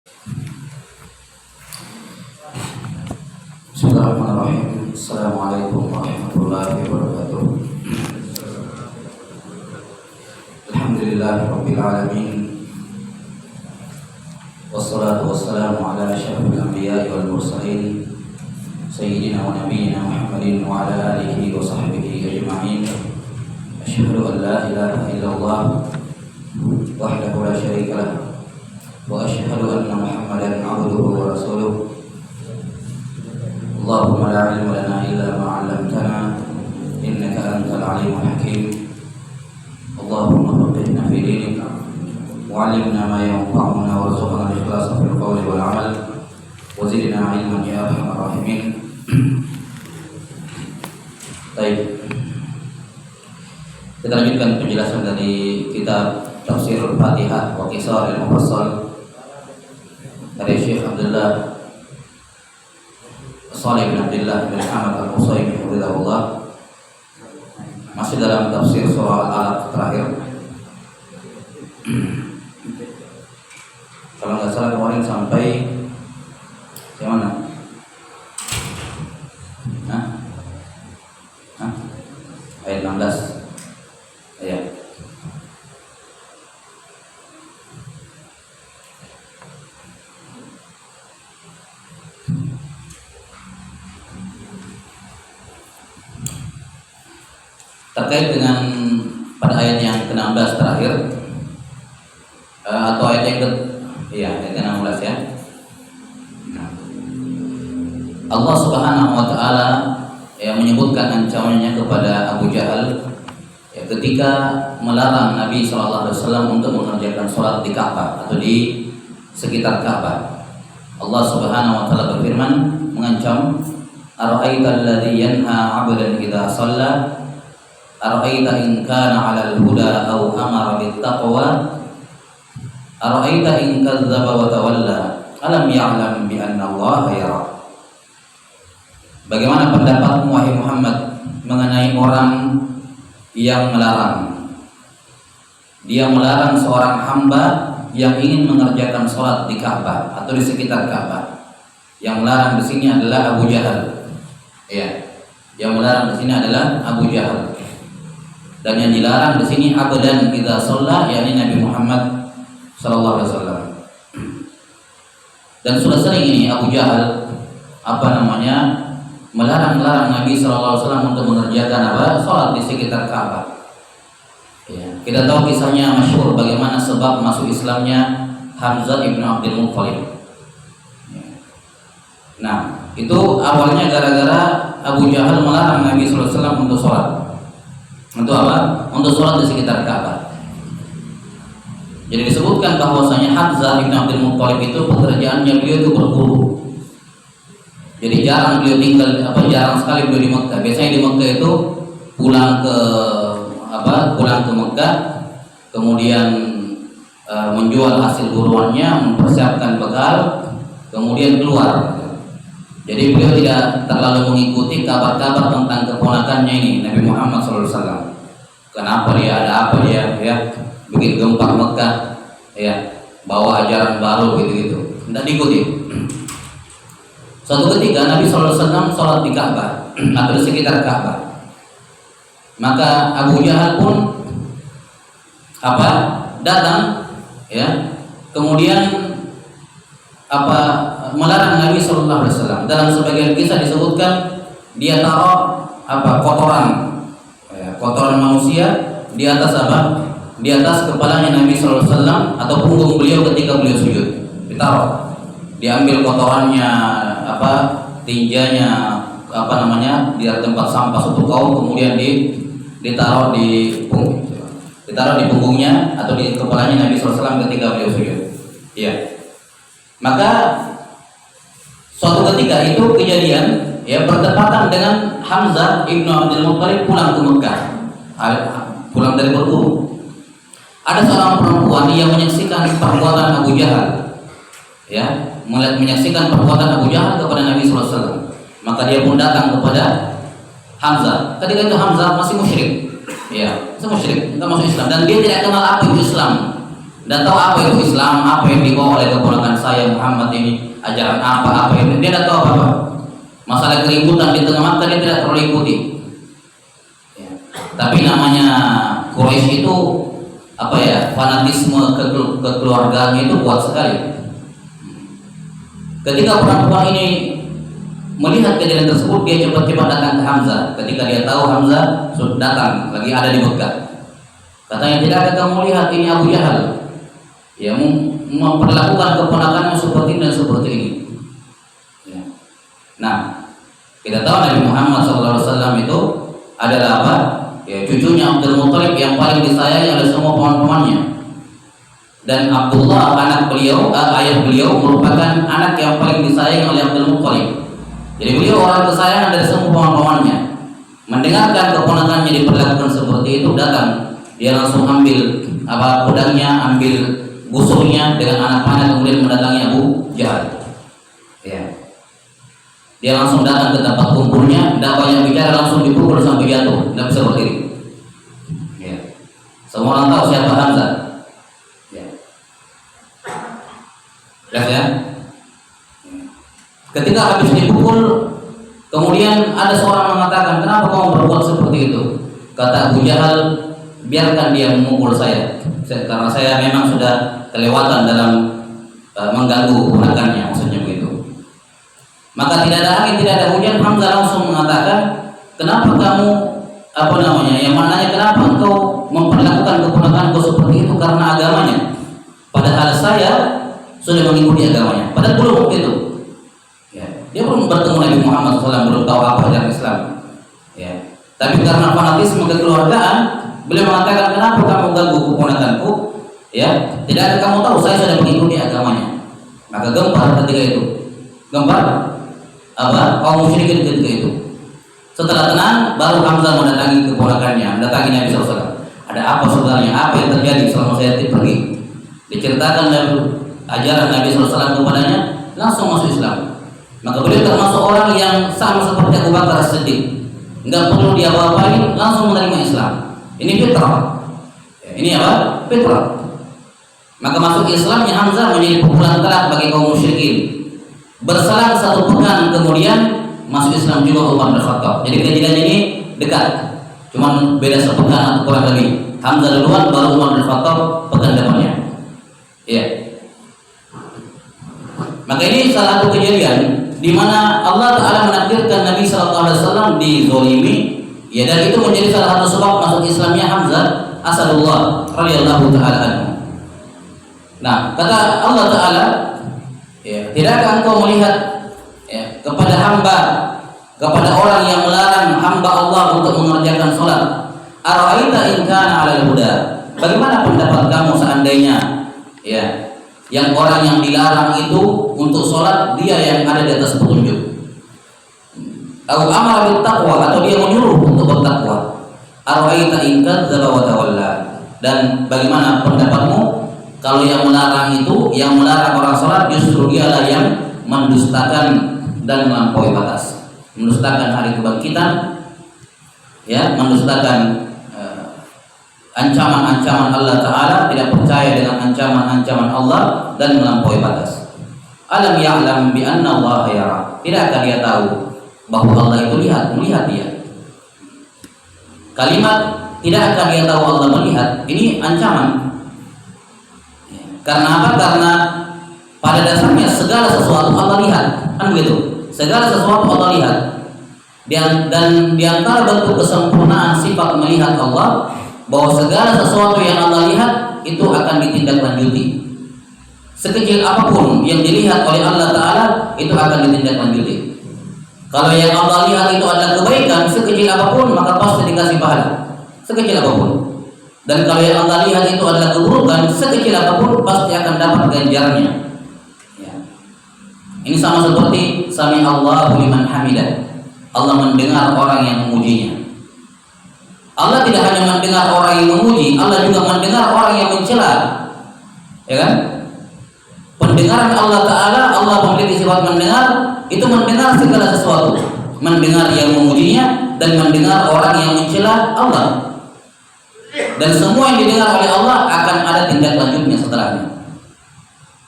Bismillahirrahmanirrahim. Assalamualaikum warahmatullahi wabarakatuh. Alhamdulillahirabbil alamin. Wassalatu wassalamu ala asyrafil anbiya'i wal mursalin sayyidina wa nabiyyina Muhammadin wa ala alihi wa sahbihi ajma'in. Asyhadu an la ilaha illallah wahdahu la syarika lah wa asyhadu anna Muhammadan 'abduhu wa rasuluh. Allahumma la ilma lana illa ma 'allamtana innaka antal alimul hakim. Allahumma faqihna fi dinik wa 'allimna ma yanfa'una warzuqna al-ikhlasa fil qawli wal 'amal wa zidna 'ilman ya arhamar rahimin. Baik. Kita lanjutkan penjelasan dari kitab Tafsirul Fatihah wa Qisarul Mufassal dari Syekh Abdullah Shalih bin Abdullah bin Ahmad Al-Utsaimin rahimahullah, masih dalam tafsir surah Al-Alaq terakhir. Kalau nggak salah kemarin sampai yang mana? Ayat 16. Ayat. Terkait dengan pada ayat yang ke-16 terakhir atau ayat yang ayat ke-16 ya. Allah Subhanahu wa taala yang menyebutkan ancamannya kepada Abu Jahal ketika melarang Nabi sallallahu alaihi wasallam untuk mengerjakan salat di Ka'bah atau di sekitar Ka'bah. Allah Subhanahu wa taala berfirman mengancam, "Ara'aita alladzi yanha 'abdan idza shalla Ara'aita in kana 'alal huda aw amara bit taqwa Ara'aita in kadzdzaba wa tawalla alam ya'lam bi anna Allah yara." Bagaimana pendapatmu wahai Muhammad mengenai orang yang melarang? Dia melarang seorang hamba yang ingin mengerjakan salat di Ka'bah atau di sekitar Ka'bah. Yang melarang di sini adalah Abu Jahal. Ya. Yang melarang di sini adalah Abu Jahal. Dan yang dilarang di sini abdan idza shalla, yakni Nabi Muhammad sallallahu alaihi wasallam. Dan sudah sering ini Abu Jahal melarang Nabi sallallahu alaihi wasallam untuk mengerjakan salat di sekitar Ka'bah. Ya, kita tahu kisahnya masyhur bagaimana sebab masuk Islamnya Hamzah ibnu Abdul Muttalib. Ya. Nah, itu awalnya gara-gara Abu Jahal melarang Nabi sallallahu alaihi wasallam untuk salat. Untuk apa? Untuk sholat di sekitar Ka'bah. Jadi disebutkan bahwasanya Hamzah bin Abdul Muttalib itu pekerjaannya beliau itu berburu. Jadi jarang sekali beliau di Mekah. Biasanya di Mekah itu pulang ke Mekah, kemudian menjual hasil buruannya, mempersiapkan bekal, kemudian keluar. Jadi beliau tidak terlalu mengikuti kabar-kabar tentang keponakannya ini Nabi Muhammad SAW. Kenapa dia, ada apa dia, ya bikin gempar Mekah, ya bawa ajaran baru gitu-gitu. Tidak diikuti. Suatu ketika Nabi SAW sholat di Ka'bah atau di sekitar Ka'bah, maka Abu Jahal pun datang, ya kemudian melarang Nabi sallallahu alaihi wasallam. Dalam sebagian kisah disebutkan dia taruh kotoran manusia di atas di atas kepalanya Nabi sallallahu alaihi wasallam atau punggung beliau ketika beliau sujud. Ditaruh. Diambil kotorannya tinjanya di tempat sampah suatu kaum, kemudian ditaruh di punggungnya atau di kepalanya Nabi sallallahu alaihi wasallam ketika beliau sujud. Iya. Maka suatu ketika itu kejadian bertepatan dengan Hamzah ibnu Abdul Muttalib pulang ke Mekah, pulang dari berburu. Ada seorang perempuan yang menyaksikan perbuatan Abu Jahal, menyaksikan perbuatan Abu Jahal kepada Nabi sallallahu alaihi wasallam. Maka dia pun datang kepada Hamzah. Ketika itu Hamzah masih musyrik, masih musyrik, tidak masuk Islam, dan dia tidak kenal apa itu Islam. Tidak tahu apa itu Islam, apa yang dibawa oleh keponakan saya Muhammad ini, ajaran apa ini, dia tidak tahu apa-apa. Masalah keributan di tengah Makkah dia tidak perlu ikuti. Ya. Tapi namanya Quraisy itu apa ya, fanatisme kekeluargaan itu kuat sekali. Ketika perempuan ini melihat kejadian tersebut, dia cepat-cepat datang ke Hamzah. Ketika dia tahu Hamzah sudah datang, lagi ada di Mekah, katanya, tidak ada kamu lihat ini Abu Jahal, ya, memperlakukan keponakannya seperti ini dan seperti ini. Ya. Nah, kita tahu Nabi Muhammad SAW itu adalah apa? Ya, cucunya Abdul Muthalib yang paling disayangi oleh semua paman-pamannya. Dan Abdullah anak beliau, ayah beliau merupakan anak yang paling disayang oleh Abdul Muthalib. Jadi beliau orang kesayangan dari semua paman-pamannya. Mendengarkan keponakannya diperlakukan seperti itu, datang, dia langsung ambil apa pedangnya, ambil busurnya dengan anak panah, kemudian mendatangi Abu Jahal. Ya. Dia langsung datang ke tempat kumpulnya, tidak banyak bicara, langsung dipukul sampai jatuh, tidak bisa berdiri. Ya. Semua orang tahu siapa Hamzah. Jelas ya? Ketika habis dipukul, kemudian ada seorang mengatakan, kenapa kamu berbuat seperti itu? Kata Abu Jahal, biarkan dia memukul saya, karena saya memang sudah kelewatan dalam mengganggu keponakannya, maksudnya begitu. Maka tidak ada angin, tidak ada hujan. Hamzah langsung mengatakan, kenapa kamu yang maknanya kenapa engkau memperlakukan keponakanku seperti itu, karena agamanya, padahal saya sudah mengikuti agamanya. Padahal belum waktu itu. Ya, dia belum bertemu Nabi Muhammad SAW, belum tahu apa ajaran Islam. Ya, tapi karena fanatisme kekeluargaan, beliau mengatakan, kenapa kamu ganggu keponakanku? Ya, tidak ada kamu tahu saya sudah mengikuti agamanya. Maka gempar ketika itu. Gempar kaum musyrikin ketika itu. Setelah tenang, baru Hamzah mendatangi keponakannya, mendatangi Nabi SAW. Ada apa sebenarnya? Apa yang terjadi selama saya pergi? Diceritakan dari ajaran Nabi SAW kepadanya, langsung masuk Islam. Maka beliau termasuk orang yang sama seperti Abu Bakar As-Siddiq, nggak perlu dia apa-apain, langsung menerima Islam. Ini fitrah. Ini apa? Fitrah. Maka masuk Islamnya Hamzah menjadi pukulan telak bagi kaum musyrikin. Berselang 1 pekan kemudian masuk Islam juga Umar bin Khattab. Jadi kejadian ini dekat, cuman beda sepekan atau kurang lebih. Hamzah duluan, baru Umar bin Khattab pekan depannya. Ya. Maka ini salah satu kejadian di mana Allah Taala menakdirkan Nabi SAW dizolimi, ya, dan itu menjadi salah satu sebab masuk Islamnya Hamzah Asadullah radhiyallahu taala anhu. Nah, kata Allah Taala, ya, tidakkah engkau melihat, ya, kepada hamba, kepada orang yang melarang hamba Allah untuk mengerjakan sholat? Ara'aita in kana 'alal huda. Bagaimana pendapat kamu seandainya, ya, yang orang yang dilarang itu untuk sholat dia yang ada di atas petunjuk? Atau amara bil taqwa, atau dia menyuruh untuk bertakwa? Ara'aita in kadzdzaba wa tawalla. Dan bagaimana pendapatmu kalau yang melarang itu, yang melarang orang sholat, justru dialah yang mendustakan dan melampaui batas, mendustakan hari kebangkitan, ya, mendustakan ancaman-ancaman Allah Ta'ala, tidak percaya dengan ancaman-ancaman Allah dan melampaui batas. Alam ya'lam bi anna Allah yara. Tidakkah dia tahu bahwa Allah itu melihat dia? Kalimat tidakkah dia tahu Allah melihat, ini ancaman. Karena apa? Karena pada dasarnya segala sesuatu Allah lihat, kan begitu? Segala sesuatu Allah lihat. Dan di antara bentuk kesempurnaan sifat melihat Allah, bahwa segala sesuatu yang Allah lihat itu akan ditindaklanjuti. Sekecil apapun yang dilihat oleh Allah Ta'ala itu akan ditindaklanjuti. Kalau yang Allah lihat itu adalah kebaikan, sekecil apapun maka pasti dikasih pahala, sekecil apapun. Dan kalau yang Allah lihat itu adalah keburukan, sekecil apapun pasti akan dapat ganjarannya. Ya. Ini sama seperti Sami Allahu liman hamidah. Allah mendengar orang yang memujinya. Allah tidak hanya mendengar orang yang memuji, Allah juga mendengar orang yang mencela. Ya kan? Pendengaran Allah Ta'ala, Allah memiliki sifat mendengar, itu mendengar segala sesuatu. Mendengar yang memujinya dan mendengar orang yang mencela Allah. dan semua yang didengar oleh Allah akan ada tindak lanjutnya setelahnya.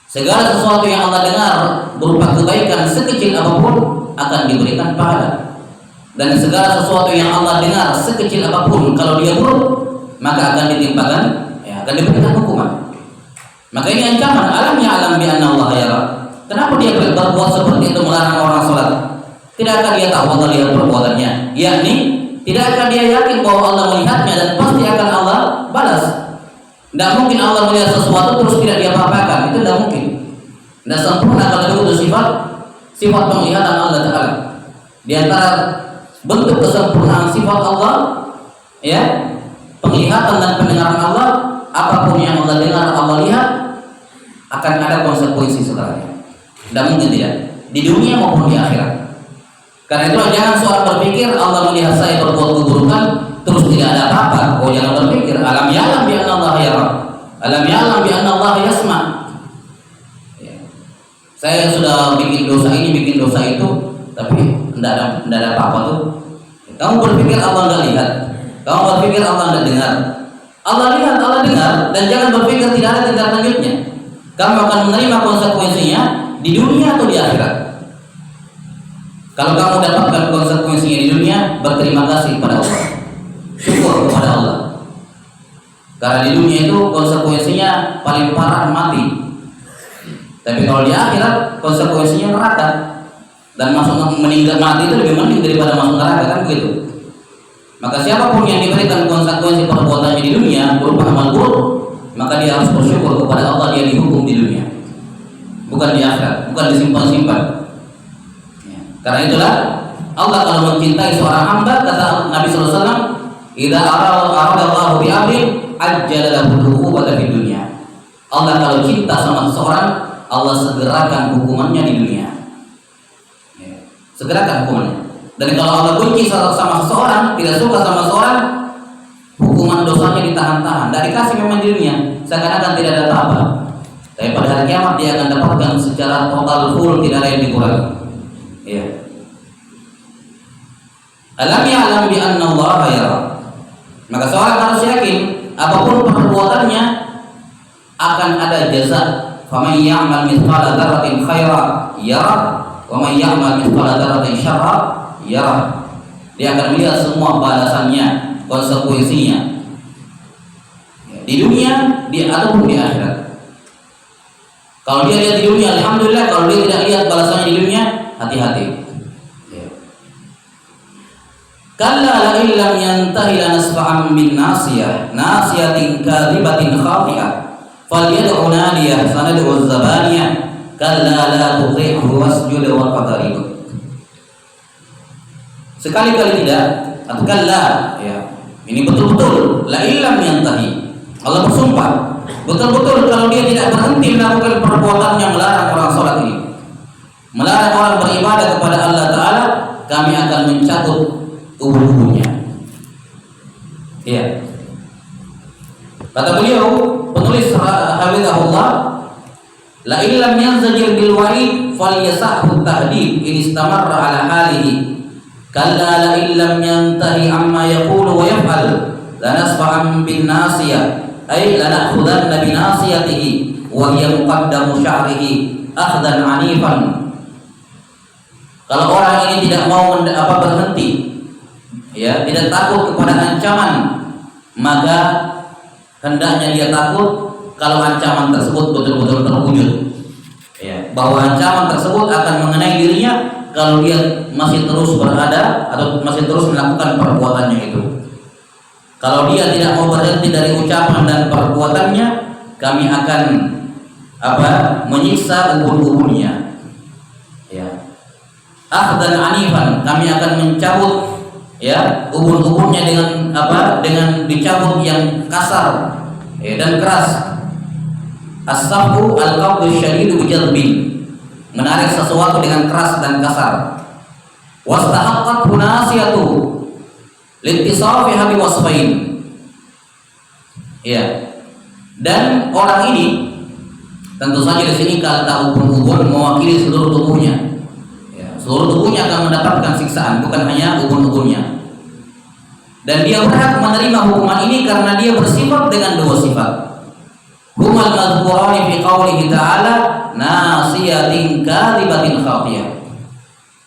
Segala sesuatu yang Allah dengar berupa kebaikan sekecil apapun akan diberikan pahala, dan segala sesuatu yang Allah dengar sekecil apapun kalau dia buruk maka akan ditimpakan, akan diberikan hukuman. Maka ini ancaman. Alam ya'lam bi anna Allah yara. Kenapa dia berbuat seperti itu, melarang orang sholat? Tidakkah dia tahu Allah lihat perbuatannya? Yakni tidakkah dia yakin bahwa Allah melihatnya dan pasti akan Allah balas? Tidak mungkin Allah melihat sesuatu terus tidak dia apa-apakan. Itu tidak mungkin. Tidak sempurna kalau itu sifat penglihatan Allah Ta'ala. Di antara bentuk kesempurnaan sifat Allah, penglihatan dan pendengaran Allah, apapun yang Allah dengar, Allah lihat, akan ada konsekuensi setelahnya. Tidak mungkin tidak, di dunia maupun di akhirat. Karena itu jangan seorang berpikir Allah melihat saya berbuat keburukan terus tidak ada apa-apa. Oh, jangan berpikir alam ya'lam bi anna Allah yara, alam ya'lam bi anna Allah yasma. Saya sudah bikin dosa ini, bikin dosa itu, tapi tidak ada apa-apa tuh. Kamu berpikir Allah nggak lihat, kamu berpikir Allah nggak dengar. Allah lihat, Allah dengar, dan jangan berpikir tidak ada tindak lanjutnya. Kamu akan menerima konsekuensinya di dunia atau di akhirat. Kalau kamu dapatkan konsekuensinya di dunia, berterima kasih kepada Allah, syukur kepada Allah. Karena di dunia itu konsekuensinya paling parah mati. Tapi kalau di akhirat konsekuensinya neraka, dan meninggal mati itu lebih mending daripada masuk neraka, kan begitu. Maka siapapun yang diberikan konsekuensi perbuatannya di dunia berupa amal buruk, maka dia harus bersyukur kepada Allah, dia dihukum di dunia, bukan di akhirat, bukan disimpan-simpan. Karena itulah Allah kalau mencintai seorang hamba, kata Nabi SAW, idza aradallahu bi amrin ajjala lahu al-uqubata fid dunya. Allah kalau cinta sama seseorang, Allah segerakan hukumannya di dunia. Segerakan hukumannya. Dan kalau Allah benci sama seseorang, tidak suka sama seseorang, hukuman dosanya ditahan-tahan, tidak dikasih memang di dunia, seakan-akan tidak ada apa-apa. Tapi pada hari kiamat dia akan dapatkan secara total full, tidak ada yang dikurangi. Alam ya'lam bi anna Allah yara. Maka seorang harus yakin apapun perbuatannya akan ada jaza. Faman ya'mal mithqala dzarratin khairan yara, wa man ya'mal mithqala dzarratin syarran yara. Dia akan melihat semua balasannya, konsekuensinya di dunia, ataupun di akhirat. Kalau dia lihat di dunia, alhamdulillah. Kalau dia tidak lihat balasannya di dunia, hati-hati. Kalla la illam yantahi lanasfa'an bin nasiyah nasiyatin kadhibatin khafi'ah falyad'u nadiyah sanad'u az-zabaniyah kalla la tuti'hu wasjud wa qatarib. Sekali-kali tidak, atau kalla, ini betul-betul la illam yantahi. Allah bersumpah betul-betul kalau dia tidak berhenti melakukan perbuatan yang melarang orang sholat ini, melarang orang beribadah kepada Allah Ta'ala, kami akan mencabut tubuhnya. Kata beliau, penulis hafizahullah, la illam yanzajir bil wa'id falyasahu tahdid in istamarra ala halihi kalla la illam yantahi amma yaqulu wa yaf'al lanasfa'an bin nasiyah ay lana'khudanna bi nasiyatihi wa hiya muqaddamu sya'rihi akhdan 'anifan. Kalau orang ini tidak mau berhenti, tidak takut kepada ancaman, maka hendaknya dia takut kalau ancaman tersebut betul-betul terwujud, bahwa ancaman tersebut akan mengenai dirinya kalau dia masih terus berada atau masih terus melakukan perbuatannya itu. Kalau dia tidak mau berhenti dari ucapan dan perbuatannya, kami akan menyiksa ubun-ubunnya. Akhdan anifan, kami akan mencabut ubun-ubunnya dengan dicabut yang kasar dan keras. As-safu al-qabdu syadidu bijalbin, menarik sesuatu dengan keras dan kasar. Wastahaqqat hunasiyatu littisafiha biwasfain. Dan orang ini tentu saja di sini kata ubun-ubun mewakili seluruh tubuhnya. Seluruh tubuhnya akan mendapatkan siksaan, bukan hanya ubun-ubunnya. dan dia berhak menerima hukuman ini karena dia bersifat dengan dua sifat. Humal mazkurani fi qaulihi ta'ala nasiyatin kadhibatin khafiyah.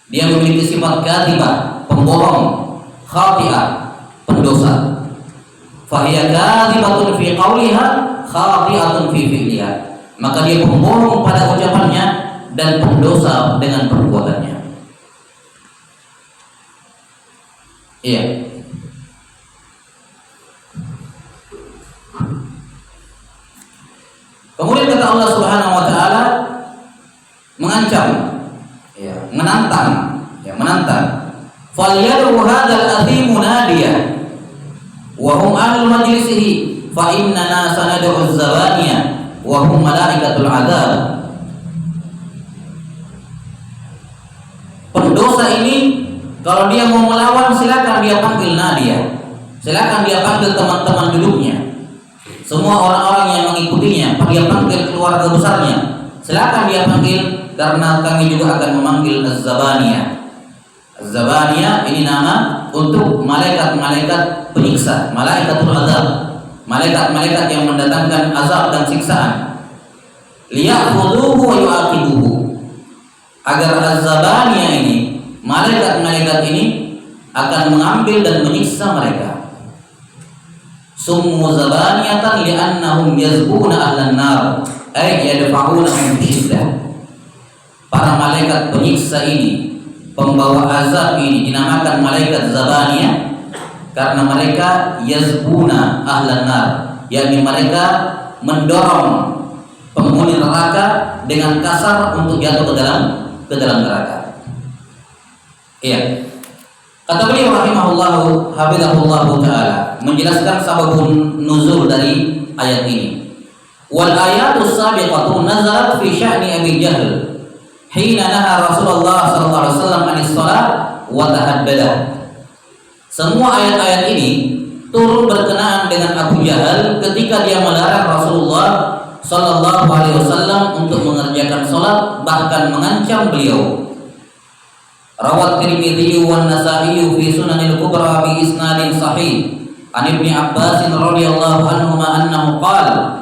Dia memiliki sifat kadhibah, pembohong, khafiyah, pendosa. Fahiya kadhibatun fi qauliha khafiyatun fi fi'liha. Maka dia pembohong pada ucapannya dan pendosa dengan perbuatannya. Iya. Kemudian kata Allah Subhanahu wa taala mengancam, ya, menantang, ya, menantang. Falyad'u hadzal athim munadiya wa hum ahlul majlisihi fa innana sanad'u az-zabaniya wa hum malaikatul adzab. Pendosa ini kalau dia mau melawan silakan dia panggil nadia. Silakan dia panggil teman-teman duduknya. Semua orang-orang yang mengikutinya, dia panggil keluarga besarnya. Silakan dia panggil karena kami juga akan memanggil Az-Zabaniyah. Az-Zabaniyah ini nama untuk malaikat-malaikat penyiksa, malaikatul azab. Malaikat-malaikat yang mendatangkan azab dan siksaan. Liya'khudhuhu wa yu'aqibuhu. Agar Az-Zabaniyah ini, malaikat-malaikat ini akan mengambil dan menyiksa mereka. Summu zabaniyatan li'annahum yazbuna ahlan nar ay yadfa'unahum bisyiddah. Para malaikat penyiksa ini, pembawa azab ini dinamakan malaikat zabaniyah karena mereka yazbuna ahlan nar, yakni mereka mendorong penghuni neraka dengan kasar untuk jatuh ke dalam neraka. Iya. Kata beliau rahimahullahu hafizahullahu taala menjelaskan sababun nuzul dari ayat ini. Wal ayatus sabiqatu nazalat fi sya'ni Abi Jahl hina naha Rasulullah sallallahu alaihi wasallam anis shalah wa tahaddadah. Semua ayat-ayat ini turun berkenaan dengan Abu Jahal ketika dia melarang Rasulullah sallallahu alaihi wasallam untuk mengerjakan salat, bahkan mengancam beliau. Rawat Tirmidzi wa Nasa'i fi Sunanil Kubra bi isnadin sahih an Ibnu Abbas radhiyallahu anhu annahu qala.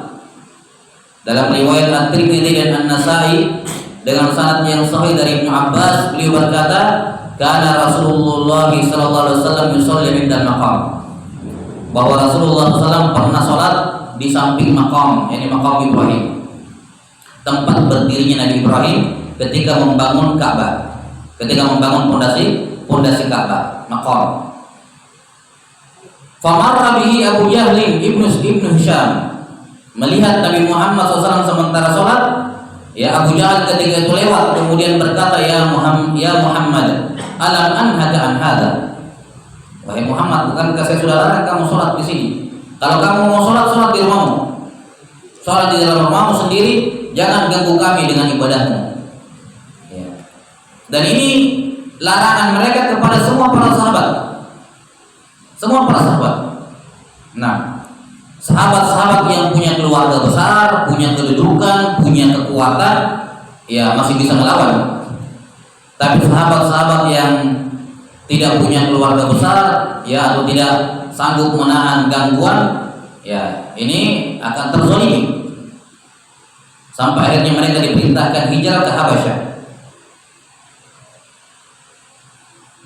Dalam riwayat At-Tirmidzi dan An-Nasa'i dengan sanad yang sahih dari Ibnu Abbas, beliau berkata, "Kana Rasulullah sallallahu alaihi wasallam yusalli 'inda maqam." Bahwa Rasulullah SAW pernah salat di samping maqam, yakni maqam Ibrahim. Tempat berdirinya Nabi Ibrahim ketika membangun Ka'bah. Ketika membangun pondasi Ka'bah, maqam. Famarra bihi Abu Jahl ibnu Hisham, melihat Nabi Muhammad SAW sementara sholat, ya Abu Jahal ketika itu lewat kemudian berkata, ya Muhammad, alam anhaka an hadza. Wahai Muhammad, bukankah saya sudah larang kamu sholat di sini? Kalau kamu mau sholat di rumahmu, sholat di dalam rumahmu sendiri, jangan ganggu kami dengan ibadahmu. Dan ini larangan mereka kepada semua para sahabat. Semua para sahabat. Nah, sahabat-sahabat yang punya keluarga besar, punya kedudukan, punya kekuatan, ya masih bisa melawan. Tapi sahabat-sahabat yang tidak punya keluarga besar, ya atau tidak sanggup menahan gangguan, ya ini akan terzalimi. Sampai akhirnya mereka diperintahkan hijrah ke Habasyah.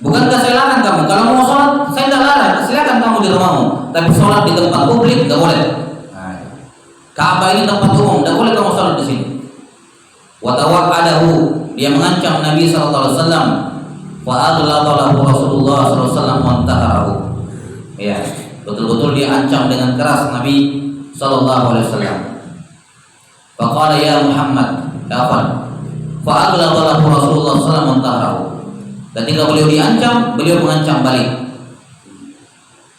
Bukankah saya larang kamu? Kalau mau sholat, saya tidak larang. Silakan kamu di rumahmu. Tapi sholat di tempat publik tidak boleh. Ka'bah ini tempat umum, tidak boleh kamu sholat di sini. Wa tawaqqadahu, dia mengancam Nabi sallallahu alaihi wasallam. Wa adlalahu Rasulullah sallallahu alaihi wasallam wa taharahu. Ya, betul-betul dia ancam dengan keras Nabi sallallahu alaihi wasallam. Faqala ya Muhammad, kafan. Fa adlalahu Rasulullah sallallahu alaihi wasallam wa taharahu. Ketika beliau diancam, beliau mengancam balik.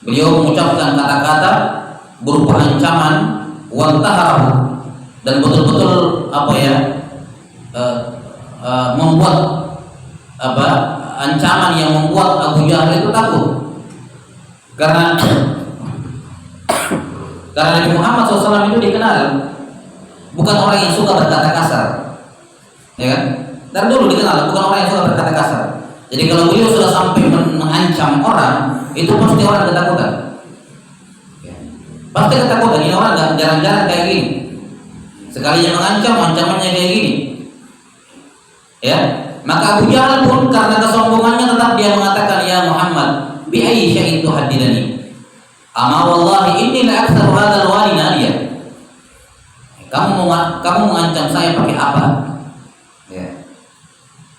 Beliau mengucapkan kata-kata berupa ancaman wantaharahu, dan betul-betul membuat ancaman yang membuat Abu Jahal itu takut. Karena Nabi Muhammad SAW itu dikenal bukan orang yang suka berkata kasar, ya kan? Dari dulu dikenal bukan orang yang suka berkata kasar. Jadi kalau beliau sudah sampai mengancam orang, itu pasti orang ketakutan. Ya. Pasti ketakutan. Ini orang jarang-jarang kayak gini. Sekalinya mengancam, ancamannya kayak gini. Ya, maka Abu Jahal pun karena kesombongannya tetap dia mengatakan, ya Muhammad, bi ayyi syai'in tuhaddidani? Ama wallahi inni la aktsaru hadzal wali nadiya. Kamu mengancam saya pakai apa? Ya.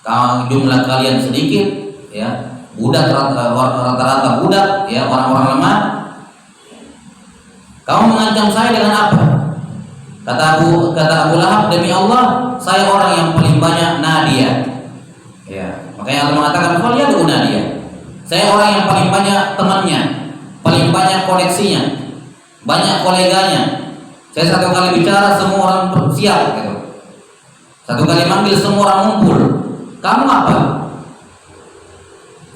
Kalau jumlah kalian sedikit, ya, budak rata-rata budak, ya, orang-orang lemah. Kamu mengancam saya dengan apa? Kata Abu Lahab, demi Allah, saya orang yang paling banyak nadia. Ya, makanya Allah mengatakan, "Faliyadu nadia." Saya orang yang paling banyak temannya, paling banyak koneksinya, banyak koleganya. Saya satu kali bicara semua orang siap, gitu. Satu kali manggil semua orang ngumpul. Kamu apa?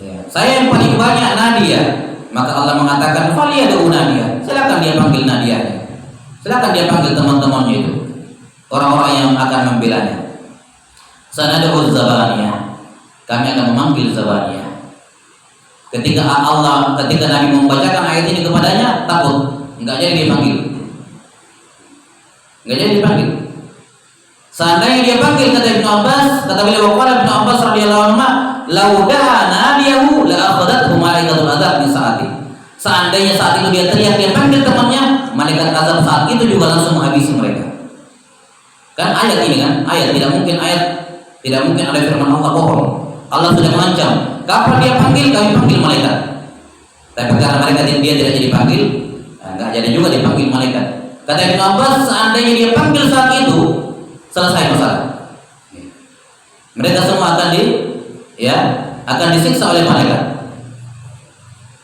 Ya, saya yang paling banyak nadia. Maka Allah mengatakan, "Faliyadu nadia." Silakan dia panggil nadia. Silakan dia panggil teman-temannya itu, orang-orang yang akan membelanya. Sanad'u zabaniyah. Kami akan memanggil zabaniyah. Ketika Nabi membacakan ayat ini kepadanya, takut, enggak jadi dipanggil. Enggak jadi dipanggil. Seandainya dia panggil, kata Ibnu Abbas, kata beliau, qala Ibnu Abbas radhiyallahu anhu, "Law da'a nadiyahu la akhadhathu malaikatul adzab min sa'ati." Seandainya saat itu dia teriak, dia panggil temannya, malaikat azab saat itu juga langsung menghabisi mereka. Kan ayat ini kan, tidak mungkin ada firman Allah bohong. Allah sudah mengancam, kapan dia panggil, kami panggil malaikat. Tapi karena mereka dia tidak jadi panggil, enggak jadi juga dipanggil malaikat. Kata Ibnu Abbas, seandainya dia panggil saat itu, selesai masalah. Mereka semua akan disiksa oleh malaikat.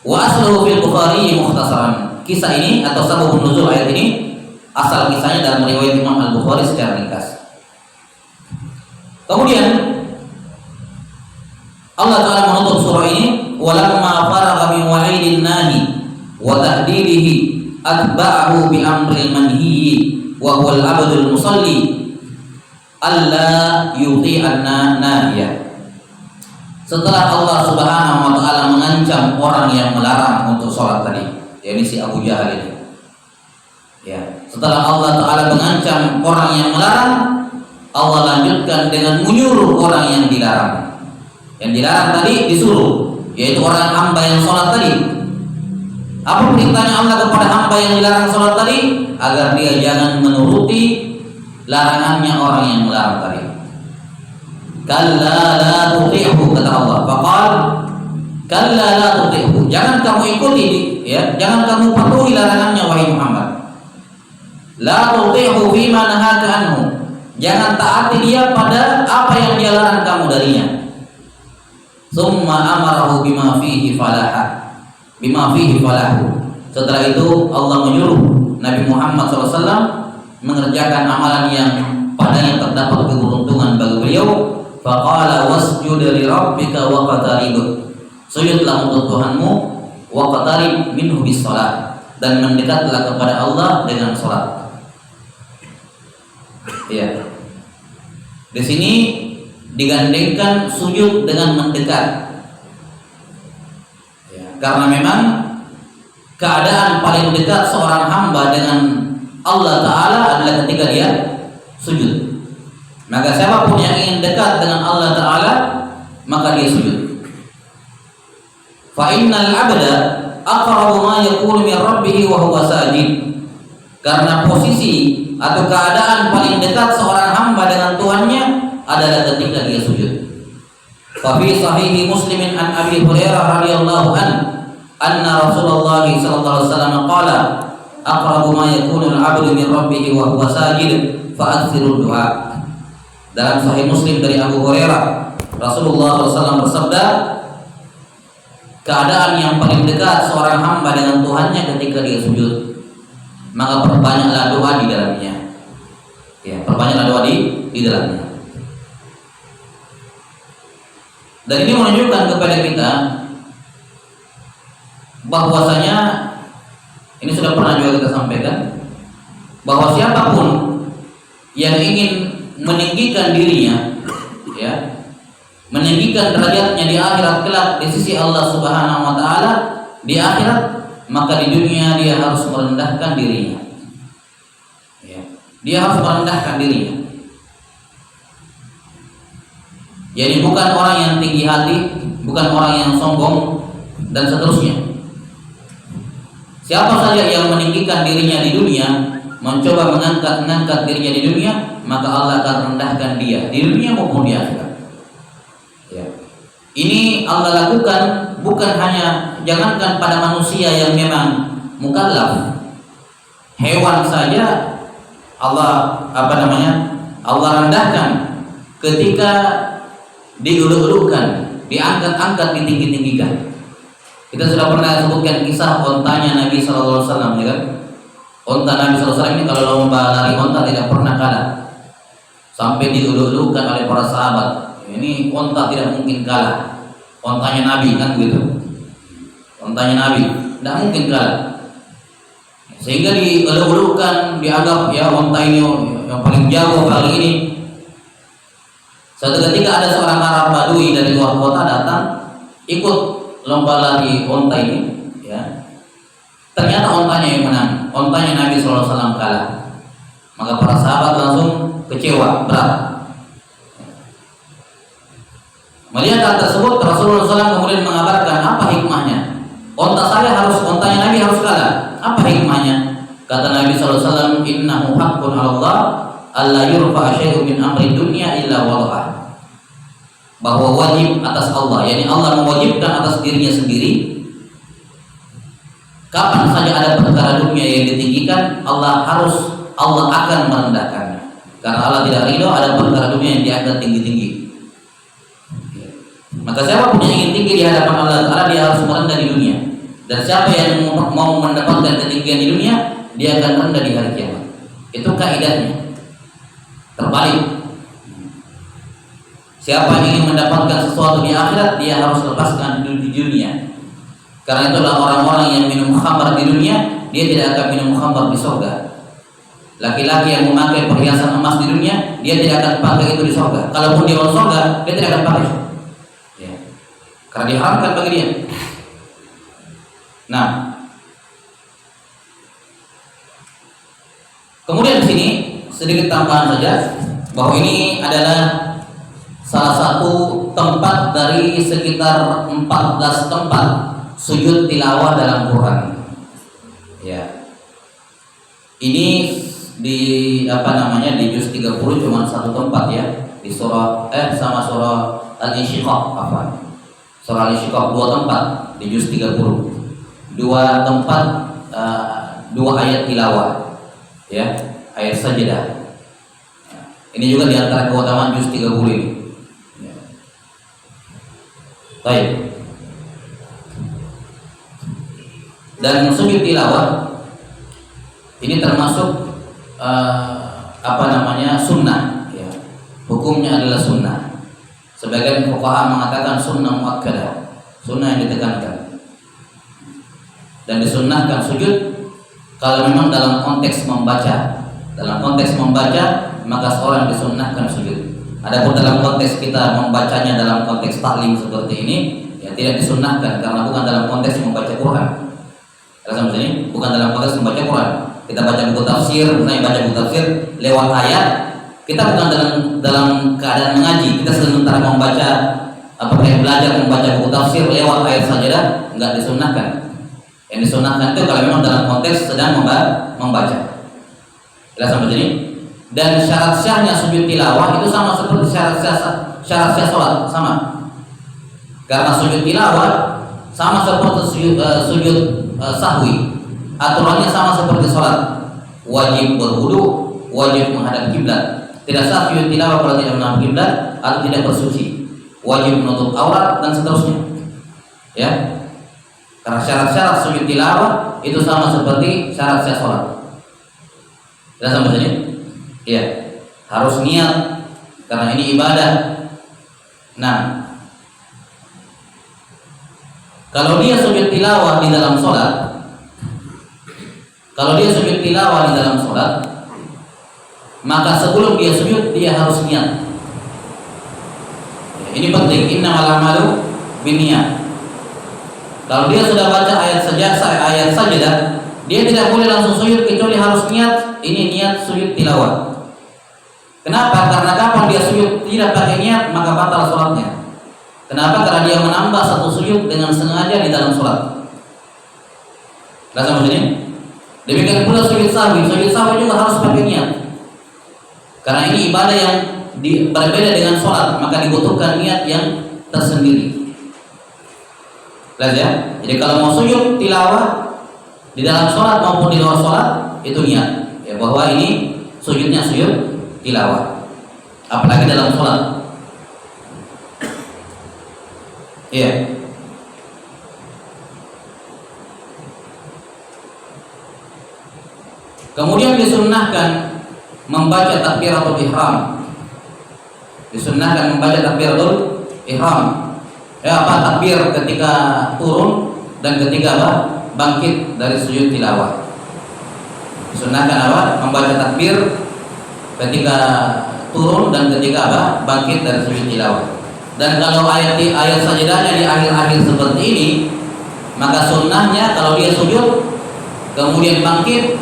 Wa asluhu fil Bukhari mukhtasaran. Kisah ini atau sababun nuzul ayat ini, asal kisahnya dalam riwayat Imam Al-Bukhari secara ringkas. Kemudian Allah Ta'ala menutup surah ini, walamma faragha min wa'idin nahi wa tahdidihi atba'ahu bi amril manhiyyi wa huwal abdul musalli alla yuti'anna nahiyah. Setelah Allah Subhanahu wa Ta'ala mengancam orang yang melarang untuk sholat tadi, yakni si Abu Jahal ini. Ya, setelah Allah Ta'ala mengancam orang yang melarang, Allah lanjutkan dengan menyuruh orang yang dilarang. Yang dilarang tadi disuruh, yaitu orang hamba yang sholat tadi. Apa perintahnya Allah kepada hamba yang dilarang sholat tadi? Agar dia jangan menuruti larangannya orang yang melarang tadi. Kalla la tuti'hu, kata Allah. Faqal kalla la tuti'hu, jangan kamu ikuti, ya, jangan kamu patuhi larangannya wahai Muhammad. La tuti'hu fima nahaka anhu, jangan taati dia pada apa yang dia larang kamu darinya. Tsumma amarahu bima fihi falahu. Setelah itu Allah menyuruh Nabi Muhammad SAW mengerjakan amalan yang padanya terdapat keberuntungan bagi beliau. Faqala wasjud li rabbika waqtarib, sujudlah untuk Tuhanmu, waqtarib minhu bis shalah, dan mendekatlah kepada Allah dengan salat. Ya. Di sini digandengkan sujud dengan mendekat. Ya, karena memang keadaan paling dekat seorang hamba dengan Allah Ta'ala adalah ketika dia sujud. Maka siapapun yang ingin dekat dengan Allah Ta'ala, maka dia sujud. Fa innal abda aqrabu ma yakunu min rabbih wa huwa sajid. Karena posisi atau keadaan paling dekat seorang hamba dengan Tuhannya adalah ketika dia sujud. Fa fi sahih Muslim an Abi Hurairah radhiyallahu anna Rasulullah sallallahu alaihi wasallam qala aqrabu ma yakunu al-'abdu min rabbih wa huwa sajid fa aktsiru du'a. Dalam Sahih Muslim dari Abu Hurairah, Rasulullah SAW bersabda, keadaan yang paling dekat seorang hamba dengan Tuhannya ketika dia sujud, maka perbanyaklah doa di dalamnya. Ya, perbanyaklah doa di dalamnya. Dan ini menunjukkan kepada kita bahwasanya, ini sudah pernah juga kita sampaikan, bahwa siapapun yang ingin meninggikan dirinya, ya, meninggikan derajatnya di akhirat kelak di sisi Allah Subhanahu wa taala di akhirat, maka di dunia dia harus merendahkan dirinya. Ya. Dia harus merendahkan dirinya. Jadi bukan orang yang tinggi hati, bukan orang yang sombong dan seterusnya. Siapa saja yang meninggikan dirinya di dunia, mencoba mengangkat dirinya di dunia, maka Allah akan rendahkan dia di dunia maupun di akhirat. Ya. Ini Allah lakukan bukan hanya, jangankan pada manusia yang memang mukallaf, hewan saja Allah Allah rendahkan ketika diuluk-ulukan, diangkat-angkat, ditinggi-tinggikan. Kita sudah pernah sebutkan kisah ontanya Nabi SAW, ya kan? Onta Nabi SAW ini kalau lomba lari onta tidak pernah kalah, sampai diuluk-ulukan oleh para sahabat. Ini onta tidak mungkin kalah, ontanya Nabi kan begitu. Ontanya Nabi tidak mungkin kalah, sehingga diuluk-ulukan, dianggap ya onta ini yang paling jago kali ini. Suatu ketika ada seorang Arab Badui dari luar kota datang ikut lomba lari onta ini, ya. Ternyata ontanya yang menang, ontanya Nabi SAW kalah. Maka para sahabat langsung kecewa, berat. Melihat hal tersebut, Rasulullah SAW kemudian mengabarkan apa hikmahnya. Ontanya Nabi harus kalah. Apa hikmahnya? Kata Nabi SAW, innahu haqqun 'ala Allah alla yurfa syai'un min amri dunya illa wada'ah. Bahwa wajib atas Allah, yakni Allah mewajibkan atas dirinya sendiri, kapan saja ada perkara dunia yang ditinggikan, Allah akan merendahkannya. Karena Allah tidak ridho ada perkara dunia yang diangkat tinggi-tinggi. Maka siapa pun yang ingin tinggi di hadapan Allah Ta'ala, dia harus merendah di dunia. Dan siapa yang mau mendapatkan ketinggian di dunia, dia akan rendah di hari kiamat. Itu kaidahnya. Terbalik. Siapa yang ingin mendapatkan sesuatu di akhirat, dia harus lepaskan di dunia. Karena itulah orang-orang yang minum khamar di dunia, dia tidak akan minum khamar di surga. Laki-laki yang memakai perhiasan emas di dunia, dia tidak akan pakai itu di surga. Kalaupun dia masuk surga, dia tidak akan pakai. Ya. Karena diharamkan bagi dia. Nah, kemudian di sini sedikit tambahan saja bahwa ini adalah salah satu tempat dari sekitar 14 tempat sujud tilawah dalam Quran. Ya. Ini di di juz 30 cuma satu tempat ya, di surah sama surah Al-Insyiqaq, surah Al-Insyiqaq 2 tempat di juz 30. 2 tempat 2 ayat tilawah. Ya, ayat sajdah. Ini juga di antara keutamaan juz 30 ini. Baik. Dan sujud tilawah ini termasuk sunnah. Ya. Hukumnya adalah sunnah. Sebagian fuqaha mengatakan sunnah muakkadah, sunnah yang ditekankan. Dan disunnahkan sujud kalau memang dalam konteks membaca. Dalam konteks membaca maka seorang disunnahkan sujud. Adapun dalam konteks kita membacanya dalam konteks taklim seperti ini, ya tidak disunnahkan karena bukan dalam konteks membaca Quran. Kalau ini bukan dalam konteks membaca Quran. Kita baca buku tafsir, misalnya baca buku tafsir lewat ayat, kita bukan dalam keadaan mengaji. Kita sementara membaca belajar membaca buku tafsir lewat ayat saja, enggak disunnahkan. Yang disunnahkan itu kalau memang dalam konteks sedang membaca. Jelas sampai sini? Dan syarat syahnya sujud tilawah itu sama seperti syarat syah sholat, sama. Karena sujud tilawah sama seperti sujud sahwi, aturannya sama seperti sholat. Wajib berwudu, wajib menghadap kiblat. Tidak sah sujud tilawah kalau tidak menghadap kiblat atau tidak bersuci. Wajib menutup aurat dan seterusnya. Ya. Karena syarat-syarat sujud tilawah itu sama seperti syarat syah sholat. Jelas sampai sini? Iya, harus niat karena ini ibadah. Nah, kalau dia sujud tilawah di dalam sholat, maka sebelum dia sujud dia harus niat. Ini penting. Innamal a'malu binniyat. Kalau dia sudah baca ayat sajadah, dia tidak boleh langsung sujud kecuali harus niat. Ini niat sujud tilawah. Kenapa? Karena kapan dia sujud tidak pakai niat maka batal sholatnya. Kenapa? Karena dia menambah satu sujud dengan sengaja di dalam sholat. Rasa maksudnya? Demikian pula sujud sahwi. Sujud sahwi juga harus pakai niat. Karena ini ibadah yang berbeda dengan sholat, maka dibutuhkan niat yang tersendiri. Jelas ya? Jadi kalau mau sujud tilawah di dalam sholat maupun di luar sholat itu niat. Ya, bahwa ini sujudnya sujud tilawah, apalagi dalam sholat. Iya. Kemudian disunnahkan membaca takbiratul ihram. Disunnahkan membaca takbiratul ihram. Ya, apa takbir ketika turun dan ketika apa? Bangkit dari sujud tilawah. Disunnahkan apa? Membaca takbir ketika turun dan ketika apa? Bangkit dari sujud tilawah. Dan kalau ayat sajadahnya di akhir-akhir seperti ini, maka sunnahnya kalau dia sujud kemudian bangkit,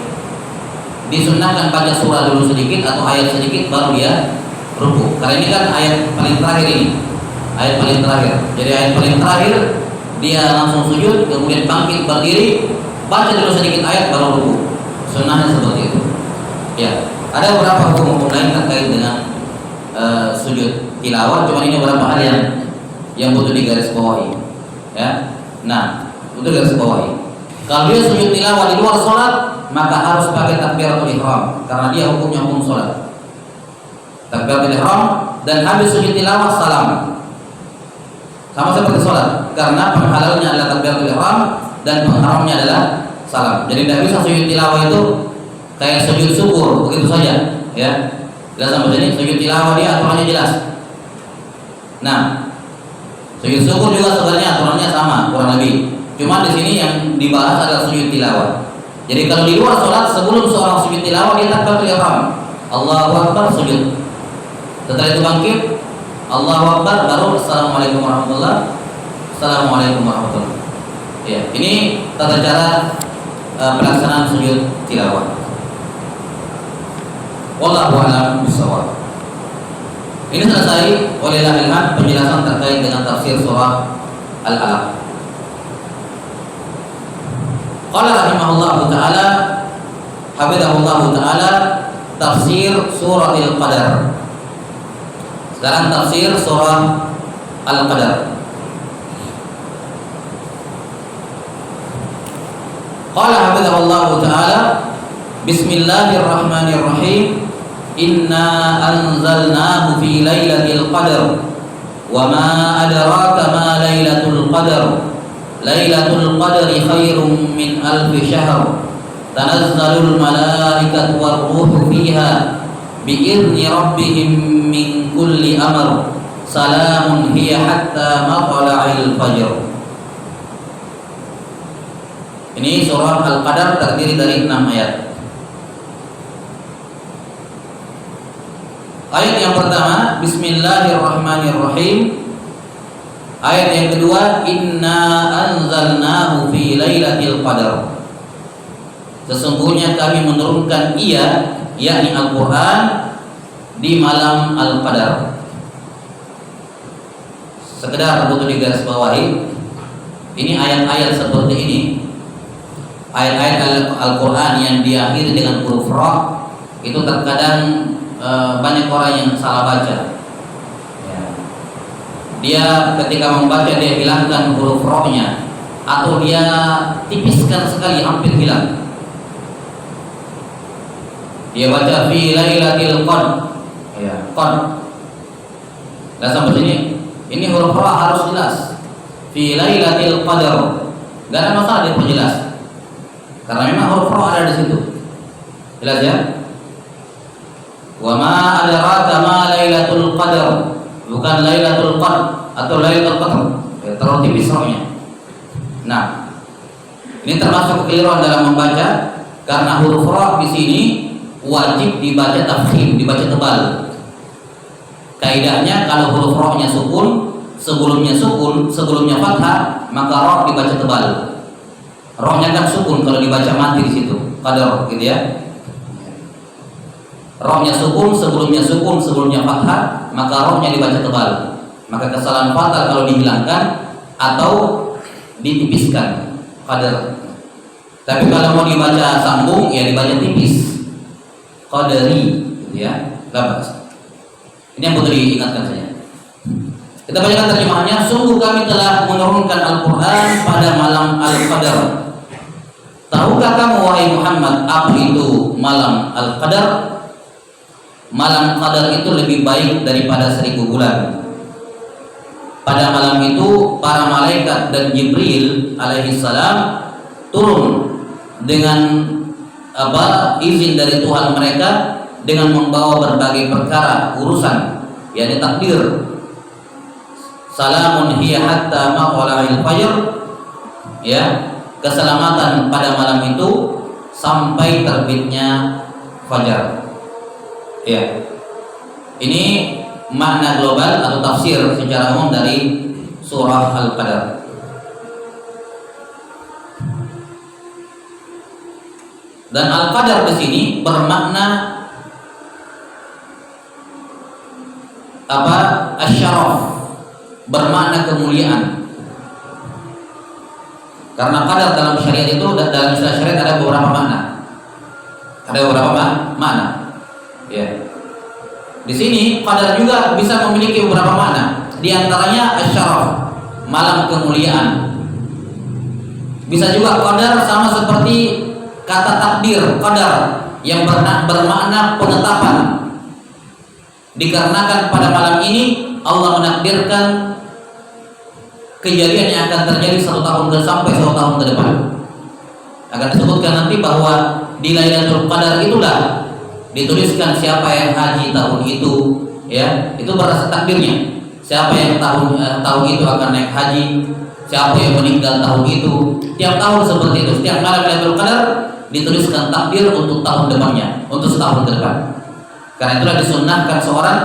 disunnahkan baca surah dulu sedikit atau ayat sedikit baru dia ruku. Karena ini kan ayat paling terakhir ini. Ayat paling terakhir. Jadi ayat paling terakhir dia langsung sujud kemudian bangkit berdiri, baca dulu sedikit ayat baru ruku. Sunnahnya seperti itu. Ya. Ada beberapa hukum lain terkait dengan sujud tilawah, cuma ini beberapa hal yang butuh digarisbawahi. Ya, nah, butuh digarisbawahi. Kalau dia sujud tilawah di luar sholat, maka harus pakai takbiratul ihram, karena dia hukumnya hukum sholat. Takbiratul ihram dan habis sujud tilawah salam, sama seperti sholat, karena penghalalnya adalah takbiratul ihram dan pengharamnya adalah salam. Jadi tidak bisa sujud tilawah itu kayak sujud syukur begitu saja, ya. Jelas sama ini sujud tilawah dia aturannya jelas. Nah, sujud syukur juga sebenarnya aturannya sama kurang lebih. Cuma di sini yang dibahas adalah sujud tilawah. Jadi kalau di luar sholat sebelum seorang sujud tilawah dia takbiratul ihram, Allahu Akbar sujud. Setelah itu bangkit, Allahu Akbar baru Assalamualaikum warahmatullahi wabarakatuh. Assalamualaikum warahmatullahi wabarakatuh. Ya, ini tata cara pelaksanaan sujud tilawah. Wallahu a'lam bishawab. Ini selesai walillahil hamd penjelasan terkait dengan tafsir surah Al-Alaq. Qala rahimahullahu taala, hafizahullahu taala, tafsir surah Al-Qadar. Sekarang tafsir surah Al-Qadar. Qala hafizahullahu taala, bismillahirrahmanirrahim. Inna anzalnahu fi lailatul qadar wa ma adraka ma lailatul qadar. Lailatul qadri khairum min alfi syahr. Tanazzalul malaikatu war-ruhu fiha bi'izni rabbihim min kulli amr. Salamun hiya hatta matla'il fajr. Ini surah Al-Qadar terdiri dari 6 ayat. Ayat yang pertama, bismillahirrahmanirrahim. Ayat yang kedua, inna anzalnahu fi lailatul qadar. Sesungguhnya kami menurunkan ia, yakni Al-Quran, di malam Al-Qadar. Sekedar butuh digarisbawahi, ini ayat-ayat seperti ini, ayat-ayat Al-Quran yang diakhiri dengan huruf ra, itu terkadang banyak orang yang salah baca. Ya. Dia ketika membaca dia hilangkan huruf ra-nya atau dia tipiskan sekali hampir hilang. Dia baca fi lailatul qadr. Ya, qad. Dan sampai sini ini huruf ra harus jelas. Fi lailatul qadr. Enggak ada masalah dia perjelas. Karena memang huruf ra ada di situ. Jelas ya? Wa ma adraka ma lailatul qadar, bukan lailatul qadr atau lailatul qadr, ya, terlalu tipis ra-nya. Nah, ini termasuk kekeliruan dalam membaca karena huruf ra di sini wajib dibaca tafkhim, dibaca tebal. Kaidahnya kalau huruf rohnya sukun, sebelumnya fathah, maka roh dibaca tebal. Rohnya kan sukun, kalau dibaca mati di situ, qadar gitu ya. Rohnya sukun, sebelumnya fathah, maka rohnya dibaca tebal. Maka kesalahan fathah kalau dihilangkan atau ditipiskan, qadar. Tapi kalau mau dibaca sambung, ya dibaca tipis, qadari, gitu ya, labas. Ini yang perlu diingatkan saja. Kita bacakan terjemahannya. Sungguh kami telah menurunkan Al-Quran pada malam Al-Qadar. Tahukah kamu wahai Muhammad apa itu malam Al-Qadar? Malam Qadar itu lebih baik daripada 1000 bulan. Pada malam itu para malaikat dan Jibril alaihissalam turun dengan izin dari Tuhan mereka, dengan membawa berbagai perkara urusan, yakni takdir. Salamun hiya hatta maqla'il fajr, ya, keselamatan pada malam itu sampai terbitnya fajar. Ya. Ini makna global atau tafsir secara umum dari surah Al-Qadar. Dan Al-Qadar di sini bermakna asyaraf, bermakna kemuliaan. Karena qadar dalam syariat itu, dalam istilah syariat ada beberapa makna. Ya. Di sini qadar juga bisa memiliki beberapa makna. Di antaranya asyaraf, malam kemuliaan. Bisa juga qadar sama seperti kata takdir, qadar yang bermakna penetapan. Dikarenakan pada malam ini Allah menakdirkan kejadian yang akan terjadi 1 tahun sampai 1 tahun ke depan. Akan disebutkan nanti bahwa di Lailatul Qadar itulah dituliskan siapa yang haji tahun itu, ya, itu berdasarkan takdirnya. Siapa yang tahun itu akan naik haji, siapa yang meninggal tahun itu. Tiap tahun seperti itu. Setiap malam Lailatul Qadar dituliskan takdir untuk tahun depannya, untuk setahun ke depan. Karena itulah disunnahkan seorang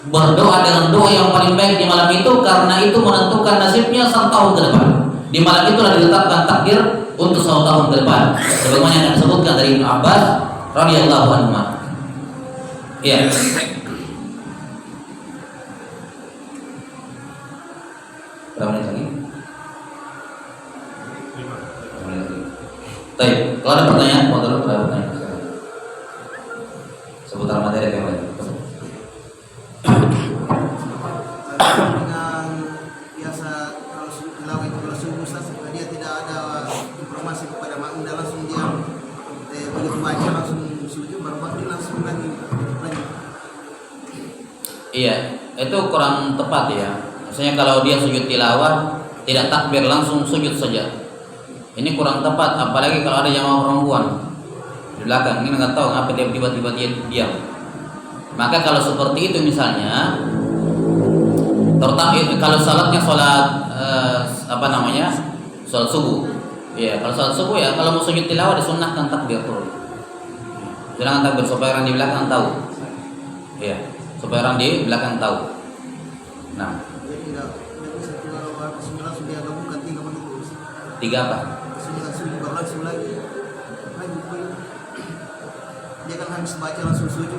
berdoa dengan doa yang paling baik di malam itu, karena itu menentukan nasibnya 1 tahun ke depan. Di malam itulah diletakkan takdir untuk 1 tahun ke depan. Sebagaimana yang disebutkan dari Ibnu Abbas radhiyallahu anhu. Iya. Berapa menit lagi? 5 menit lagi. Baik, kalau ada pertanyaan, mau ada pertanyaan seputar materi yang lain. Dengan biasa kalau tilawah itu kalau subuh Ustaz, dia tidak ada informasi kepada makmum, langsung dia begitu baca langsung sujud, baru dia langsung lagi. Iya, itu kurang tepat ya. Misalnya kalau dia sujud tilawah tidak takbir, langsung sujud saja. Ini kurang tepat, apalagi kalau ada jamaah perempuan di belakang, ini nggak tahu ngapa dia tiba-tiba dia diam. Maka kalau seperti itu misalnya, terutama kalau salatnya salat subuh, ya kalau salat subuh ya, kalau mau sujud tilawah disunnahkan takbir turun. Jangan takbir supaya orang di belakang tahu, ya, supaya orang di belakang tahu. Nah, tiga apa? Dia kan habis baca langsung sujud,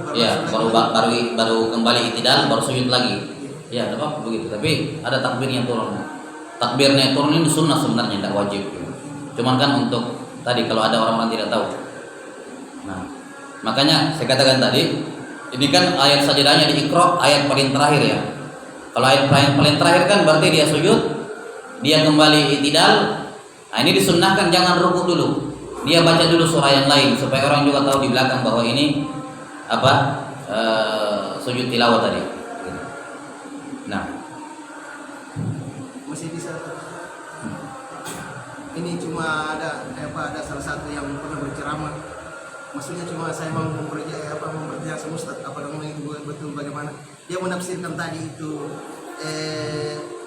baru kembali i'tidal, baru sujud lagi. Ya, tidak apa begitu. Tapi ada takbirnya turun. Takbirnya turun ini sunnah sebenarnya, tidak wajib. Cuman kan untuk tadi kalau ada orang-orang tidak tahu. Nah, makanya saya katakan tadi, ini kan ayat sajadahnya di Iqra, ayat paling terakhir ya. Kalau ayat paling terakhir kan berarti dia sujud, dia kembali i'tidal. Nah, ini disunnahkan jangan rukuk dulu. Dia baca dulu surah yang lain supaya orang juga tahu di belakang bahwa ini sujud tilawah tadi. Nah, masih bisa. Ini cuma ada salah satu yang pernah berceramah. Maksudnya cuma saya mau mempercayai sama Ustaz, apa namanya itu betul bagaimana dia menafsirkan tadi itu